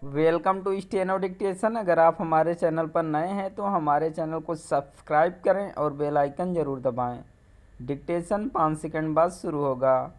Welcome to steno dictation. अगर आप हमारे चैनल पर नए हैं तो हमारे चैनल को सब्सक्राइब करें और बेल आइकन ज़रूर दबाएं। डिक्टेशन 5 सेकंड बाद शुरू होगा।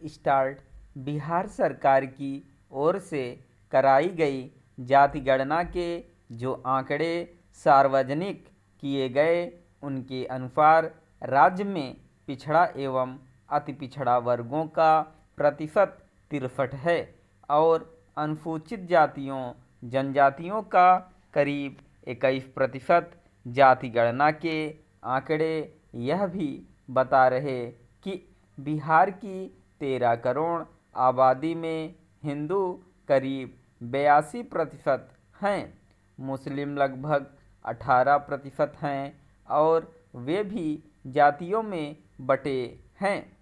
स्टार्ट। बिहार सरकार की ओर से कराई गई जाति गणना के जो आंकड़े सार्वजनिक किए गए उनके अनुसार राज्य में पिछड़ा एवं अति पिछड़ा वर्गों का प्रतिशत 63 है और अनुसूचित जातियों जनजातियों का करीब 21%। जाति गणना के आंकड़े यह भी बता रहे कि बिहार की 13 करोड़ आबादी में हिंदू करीब 82% हैं, मुस्लिम लगभग 18% हैं और वे भी जातियों में बटे हैं।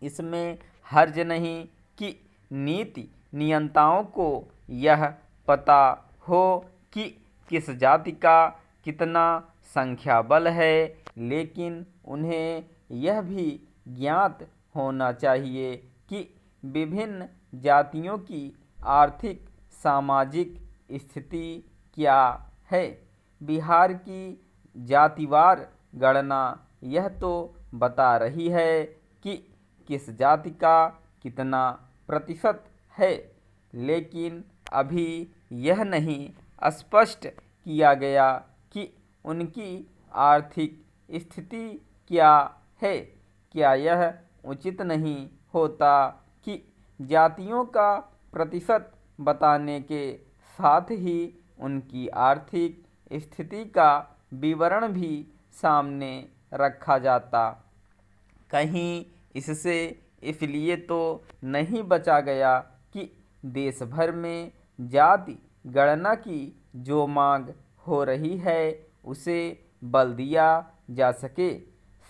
इसमें हर्ज नहीं कि नीति नियंताओं को यह पता हो कि किस जाति का कितना संख्या बल है, लेकिन उन्हें यह भी ज्ञात होना चाहिए कि विभिन्न जातियों की आर्थिक सामाजिक स्थिति क्या है। बिहार की जातिवार गणना यह तो बता रही है कि किस जाति का कितना प्रतिशत है, लेकिन अभी यह नहीं स्पष्ट किया गया कि उनकी आर्थिक स्थिति क्या है। क्या यह उचित नहीं होता कि जातियों का प्रतिशत बताने के साथ ही उनकी आर्थिक स्थिति का विवरण भी सामने रखा जाता? कहीं इससे इसलिए तो नहीं बचा गया कि देश भर में जाति गणना की जो मांग हो रही है उसे बल दिया जा सके।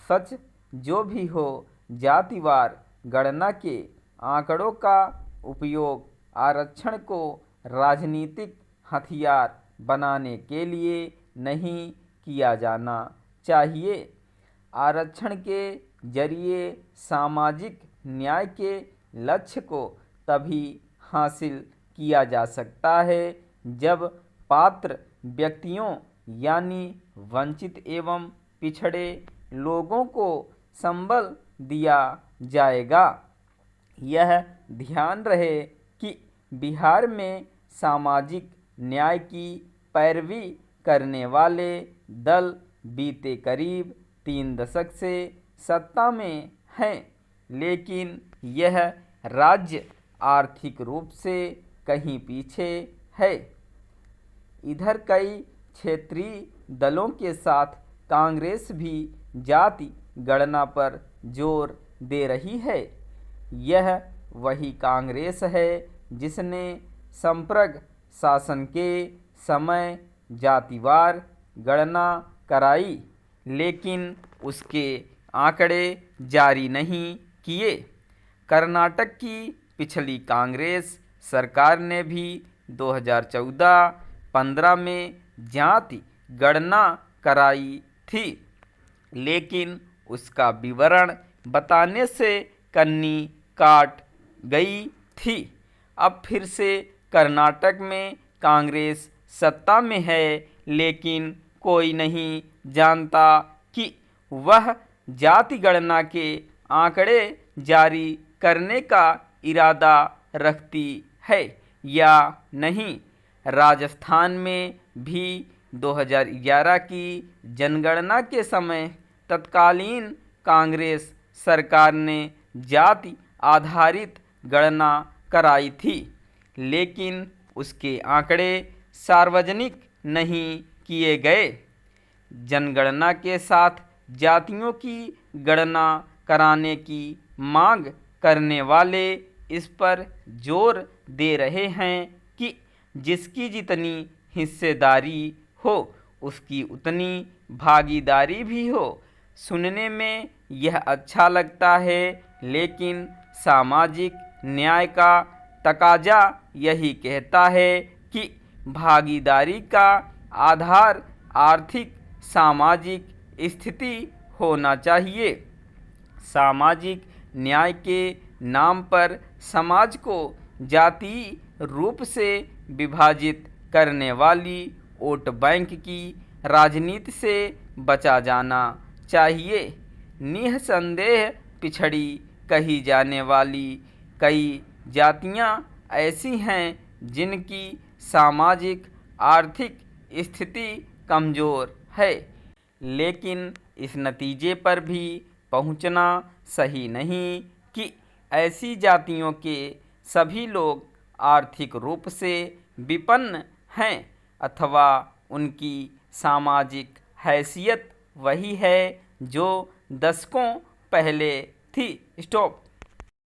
सच जो भी हो, जातिवार गणना के आंकड़ों का उपयोग आरक्षण को राजनीतिक हथियार बनाने के लिए नहीं किया जाना चाहिए। आरक्षण के जरिए सामाजिक न्याय के लक्ष्य को तभी हासिल किया जा सकता है जब पात्र व्यक्तियों यानी वंचित एवं पिछड़े लोगों को संबल दिया जाएगा। यह ध्यान रहे कि बिहार में सामाजिक न्याय की पैरवी करने वाले दल बीते करीब 3 दशक से सत्ता में हैं, लेकिन यह राज्य आर्थिक रूप से कहीं पीछे है। इधर कई क्षेत्रीय दलों के साथ कांग्रेस भी जाति गणना पर जोर दे रही है। यह वही कांग्रेस है जिसने संप्रग शासन के समय जातिवार गणना कराई, लेकिन उसके आंकड़े जारी नहीं किए। कर्नाटक की पिछली कांग्रेस सरकार ने भी 2014-15 में जाति गणना कराई थी, लेकिन उसका विवरण बताने से कन्नी काट गई थी। अब फिर से कर्नाटक में कांग्रेस सत्ता में है, लेकिन कोई नहीं जानता कि वह जाति गणना के आंकड़े जारी करने का इरादा रखती है या नहीं। राजस्थान में भी 2011 की जनगणना के समय तत्कालीन कांग्रेस सरकार ने जाति आधारित गणना कराई थी, लेकिन उसके आंकड़े सार्वजनिक नहीं किए गए। जनगणना के साथ जातियों की गणना कराने की मांग करने वाले इस पर जोर दे रहे हैं कि जिसकी जितनी हिस्सेदारी हो उसकी उतनी भागीदारी भी हो। सुनने में यह अच्छा लगता है, लेकिन सामाजिक न्याय का तकाजा यही कहता है कि भागीदारी का आधार आर्थिक सामाजिक स्थिति होना चाहिए। सामाजिक न्याय के नाम पर समाज को जातीय रूप से विभाजित करने वाली वोट बैंक की राजनीति से बचा जाना चाहिए। निःसंदेह पिछड़ी कही जाने वाली कई जातियां ऐसी हैं जिनकी सामाजिक आर्थिक स्थिति कमज़ोर है, लेकिन इस नतीजे पर भी पहुंचना सही नहीं कि ऐसी जातियों के सभी लोग आर्थिक रूप से विपन्न हैं अथवा उनकी सामाजिक हैसियत वही है जो दशकों पहले थी। स्टॉप।